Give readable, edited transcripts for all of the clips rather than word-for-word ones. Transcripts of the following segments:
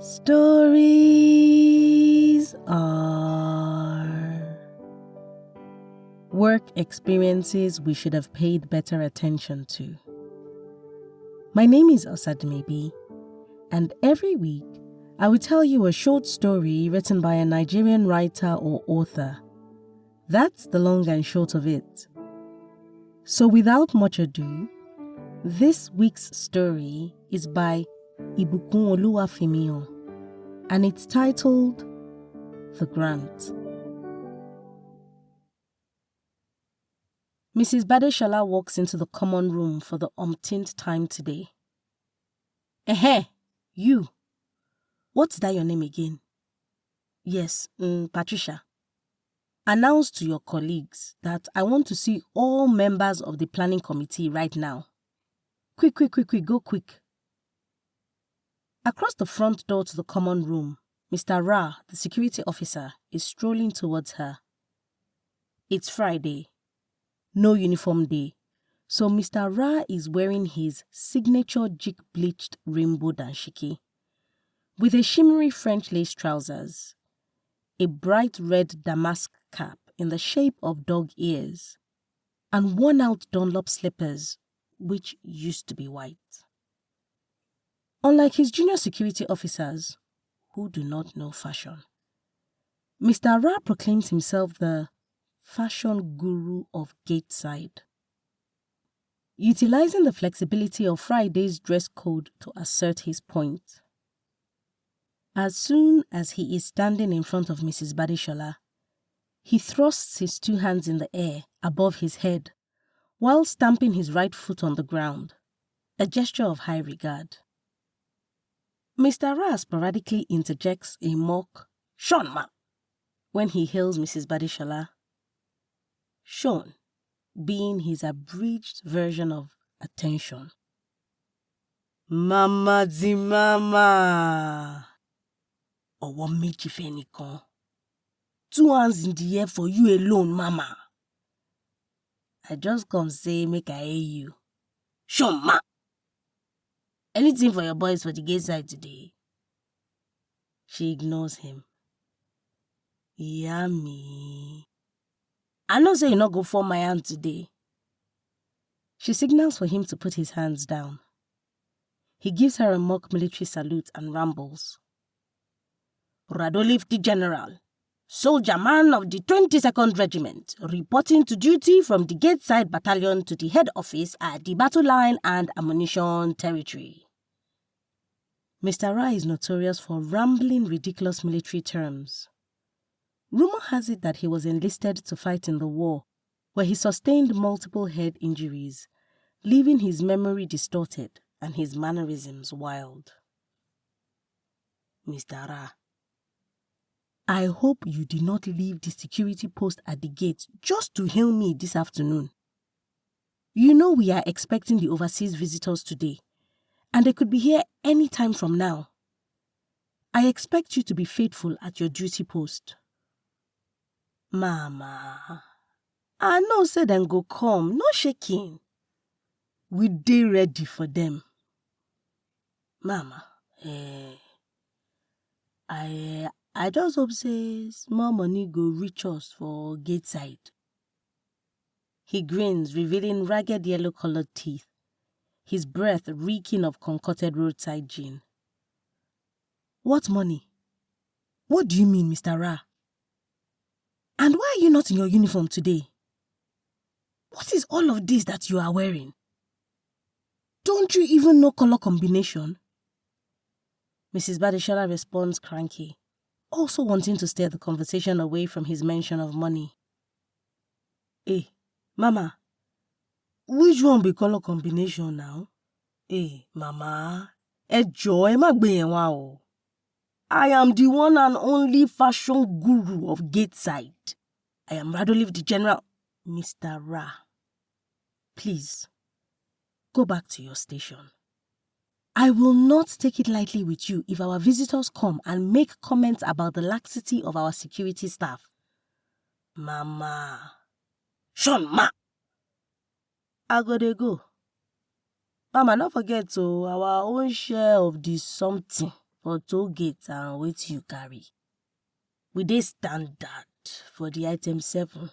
Stories are work experiences we should have paid better attention to. My name is Osadmebi, and every week I will tell you a short story written by a Nigerian writer or author. That's the long and short of it. So without much ado, this week's story is by Ìbùkúnolúwafimíhàn, and it's titled The Grant. Mrs. Badeshala walks into the common room for the umpteenth time today. You. What's that your name again? Yes, Patricia. Announce to your colleagues that I want to see all members of the planning committee right now. Quick, go quick. Across the front door to the common room, Mr. Ra, the security officer, is strolling towards her. It's Friday, no uniform day, so Mr. Ra is wearing his signature jig-bleached rainbow dashiki, with a shimmery French lace trousers, a bright red damask cap in the shape of dog ears, and worn-out Dunlop slippers, which used to be white. Unlike his junior security officers, who do not know fashion, Mr. Ra proclaims himself the fashion guru of Gateside, utilizing the flexibility of Friday's dress code to assert his point. As soon as he is standing in front of Mrs. Badeshala, he thrusts his two hands in the air above his head while stamping his right foot on the ground, a gesture of high regard. Mr. Ra sporadically interjects a mock "Sean ma" when he hails Mrs. Badeshala, Sean being his abridged version of attention. Mama di mama. Ọwọ́ méjì fẹ́nìkan. 2 hands in the air for you alone, mama. I just come say make I hear you. Sean ma. Anything for your boys for the gate side today? She ignores him. Yummy. I know say you not go for my hand today. She signals for him to put his hands down. He gives her a mock military salute and rambles. Radolif the General, soldier man of the 22nd Regiment, reporting to duty from the Gateside Battalion to the head office at the battle line and ammunition territory. Mr. Ra is notorious for rambling ridiculous military terms. Rumor has it that he was enlisted to fight in the war, where he sustained multiple head injuries, leaving his memory distorted and his mannerisms wild. Mr. Ra, I hope you did not leave the security post at the gate just to hail me this afternoon. You know we are expecting the overseas visitors today, and they could be here any time from now. I expect you to be faithful at your duty post. Mama, I know say them go come, no shaking. We dey ready for them. Mama, I just hope say small money go reach us for Gateside. He grins, revealing ragged yellow-colored teeth, his breath reeking of concocted roadside gin. What money? What do you mean, Mr. Ra? And why are you not in your uniform today? What is all of this that you are wearing? Don't you even know color combination? Mrs. Badeshala responds cranky, also wanting to steer the conversation away from his mention of money. Hey, Mama, which one be color combination now? Hey, Mama, ẹ jọ̀ọ́ ẹ má gbé yẹn wá o. I am the one and only fashion guru of Gateside. I am Radolif the General. Mr. Ra, please, go back to your station. I will not take it lightly with you if our visitors come and make comments about the laxity of our security staff. Mama. Sean ma. I gotta go. Mama, don't forget our own share of the something for toll gate and wetin you carry. We dey standard for the item 7.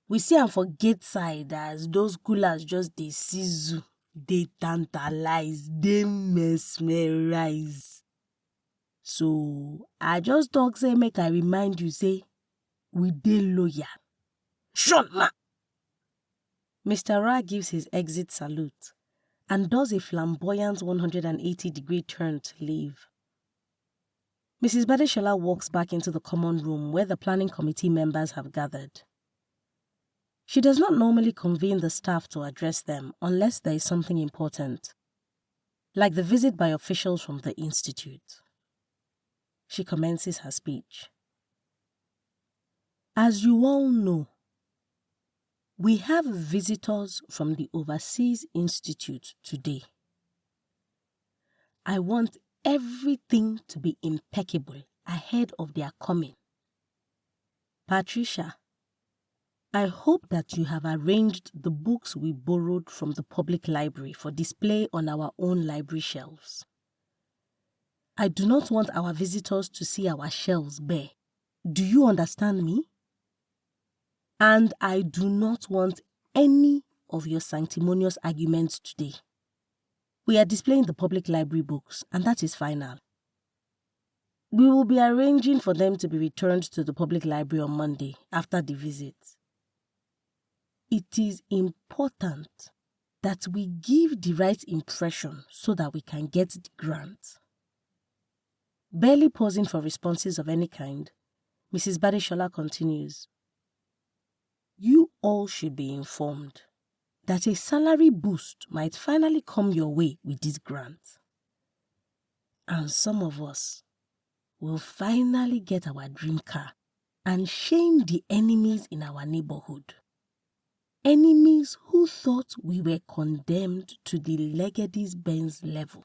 We see am for gate side as those coolers just dey sizzle, dey tantalize, dey mesmerize. So I just talk say make I remind you say we dey loyal. Shut ma! Mr. Ra gives his exit salute and does a flamboyant 180-degree turn to leave. Mrs. Badeshola walks back into the common room where the planning committee members have gathered. She does not normally convene the staff to address them unless there is something important, like the visit by officials from the institute. She commences her speech. As you all know, we have visitors from the Overseas Institute today. I want everything to be impeccable ahead of their coming. Patricia, I hope that you have arranged the books we borrowed from the public library for display on our own library shelves. I do not want our visitors to see our shelves bare. Do you understand me? And I do not want any of your sanctimonious arguments today. We are displaying the public library books, and that is final. We will be arranging for them to be returned to the public library on Monday after the visit. It is important that we give the right impression so that we can get the grant. Barely pausing for responses of any kind, Mrs. Badeshola continues. You all should be informed that a salary boost might finally come your way with this grant. And some of us will finally get our dream car and shame the enemies in our neighborhood. Enemies who thought we were condemned to the Legady's Benz level.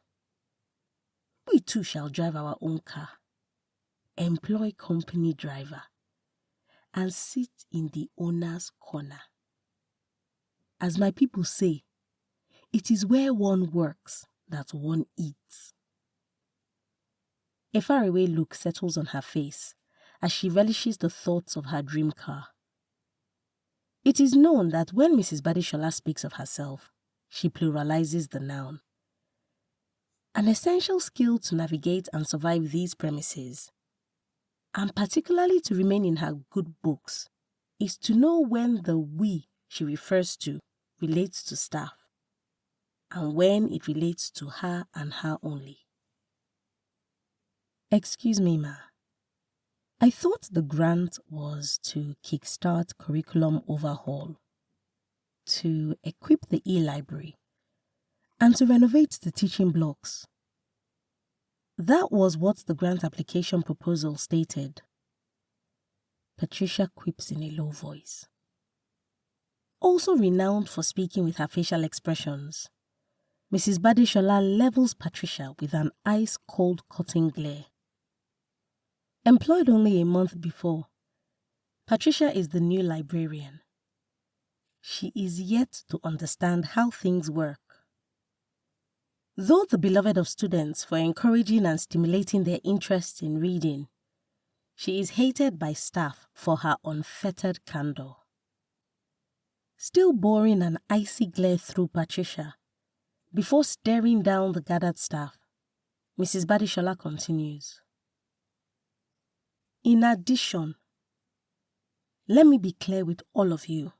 We too shall drive our own car, employ company driver, and sit in the owner's corner. As my people say, it is where one works that one eats. A faraway look settles on her face as she relishes the thoughts of her dream car. It is known that when Mrs. Badeshola speaks of herself, she pluralizes the noun. An essential skill to navigate and survive these premises, and particularly to remain in her good books, is to know when the we she refers to relates to staff, and when it relates to her and her only. Excuse me, ma. I thought the grant was to kickstart curriculum overhaul, to equip the e-library, and to renovate the teaching blocks. That was what the grant application proposal stated. Patricia quips in a low voice. Also renowned for speaking with her facial expressions, Mrs. Badeshola levels Patricia with an ice-cold cutting glare. Employed only a month before, Patricia is the new librarian. She is yet to understand how things work. Though the beloved of students for encouraging and stimulating their interest in reading, she is hated by staff for her unfettered candor. Still boring an icy glare through Patricia, before staring down the gathered staff, Mrs. Badeshola continues. In addition, let me be clear with all of you.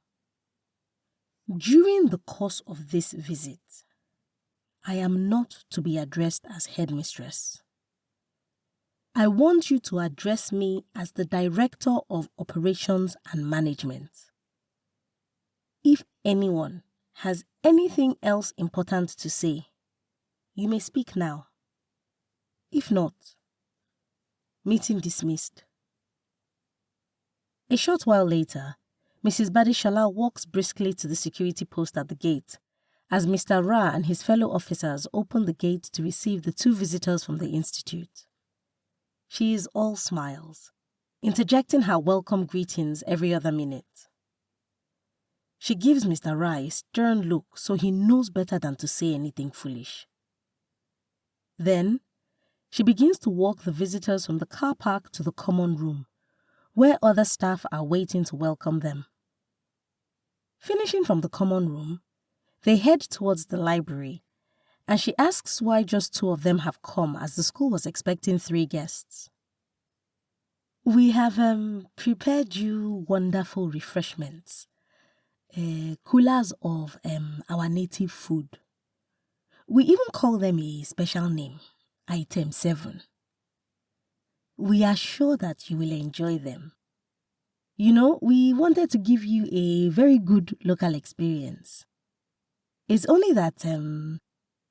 During the course of this visit, I am not to be addressed as headmistress. I want you to address me as the Director of Operations and Management. If anyone has anything else important to say, you may speak now. If not, meeting dismissed. A short while later, Mrs. Badeshola walks briskly to the security post at the gate as Mr. Ra and his fellow officers open the gate to receive the 2 visitors from the institute. She is all smiles, interjecting her welcome greetings every other minute. She gives Mr. Ra a stern look so he knows better than to say anything foolish. Then, She begins to walk the visitors from the car park to the common room, where other staff are waiting to welcome them. Finishing from the common room, they head towards the library, and she asks why just 2 of them have come as the school was expecting 3 guests. "We have prepared you wonderful refreshments, coolers of our native food. We even call them a special name, Item 7. We are sure that you will enjoy them. We wanted to give you a very good local experience. It's only that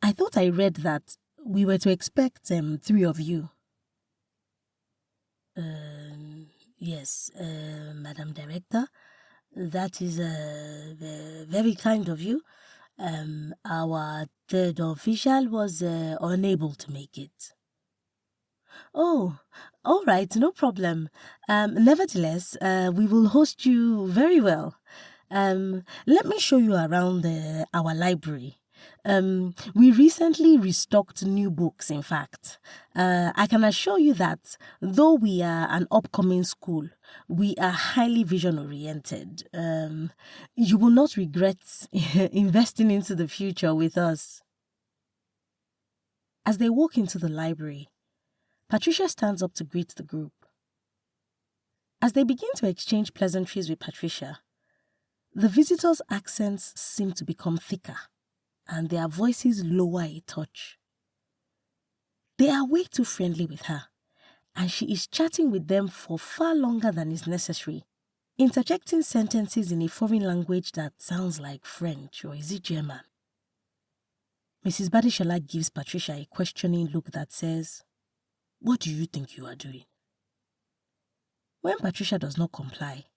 I thought I read that we were to expect 3 of you." Yes, Madam Director, that is very kind of you. Our 3rd official was unable to make it. "Oh, all right, no problem. Nevertheless, we will host you very well. Let me show you around our library. We recently restocked new books, in fact. I can assure you that though we are an upcoming school, we are highly vision-oriented. You will not regret investing into the future with us." As they walk into the library, Patricia stands up to greet the group. As they begin to exchange pleasantries with Patricia, the visitors' accents seem to become thicker and their voices lower a touch. They are way too friendly with her, and she is chatting with them for far longer than is necessary, interjecting sentences in a foreign language that sounds like French, or is it German? Mrs. Badishola gives Patricia a questioning look that says, "What do you think you are doing?" When Patricia does not comply,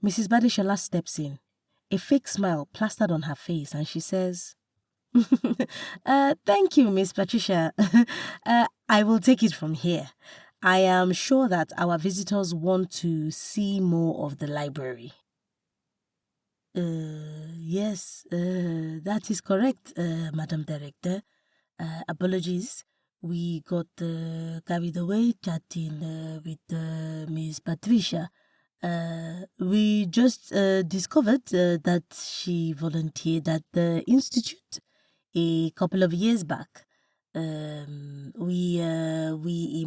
Mrs. Badishola steps in, a fake smile plastered on her face, and she says, "Thank you, Miss Patricia. I will take it from here. I am sure that our visitors want to see more of the library." Yes, that is correct, Madam Director. Apologies. We got carried away chatting with Miss Patricia. We just discovered that she volunteered at the Institute a couple of years back. We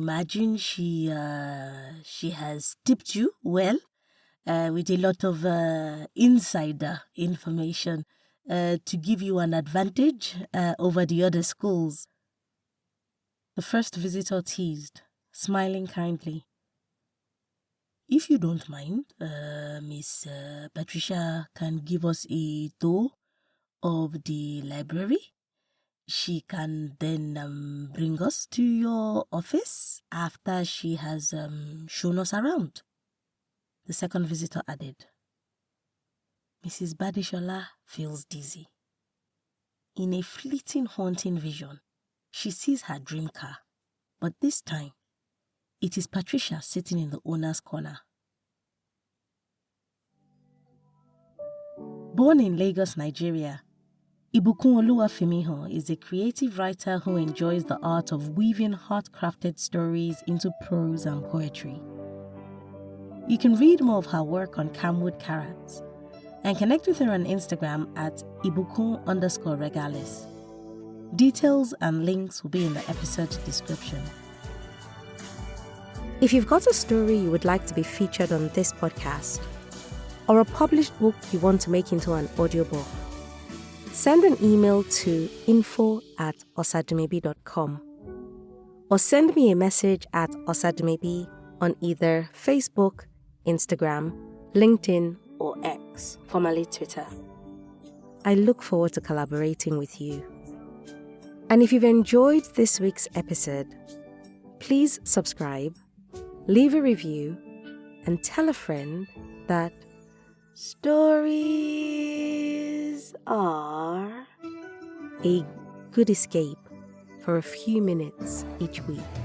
imagine she has tipped you well with a lot of insider information to give you an advantage over the other schools. The first visitor teased, smiling kindly. "If you don't mind, Miss Patricia can give us a tour of the library. She can then bring us to your office after she has shown us around," the second visitor added. Mrs. Badishola feels dizzy. In a fleeting, haunting vision, she sees her dream car, but this time, it is Patricia sitting in the owner's corner. Born in Lagos, Nigeria, Ìbùkúnolúwafimíhàn is a creative writer who enjoys the art of weaving heart-crafted stories into prose and poetry. You can read more of her work on Camwood Carrots and connect with her on Instagram at Ìbùkún_Regales. Details and links will be in the episode description. If you've got a story you would like to be featured on this podcast, or a published book you want to make into an audiobook, send an email to info@osadumebi.com or send me a message at Osadumebi on either Facebook, Instagram, LinkedIn, or X, formerly Twitter. I look forward to collaborating with you. And if you've enjoyed this week's episode, please subscribe, leave a review, and tell a friend that stories are a good escape for a few minutes each week.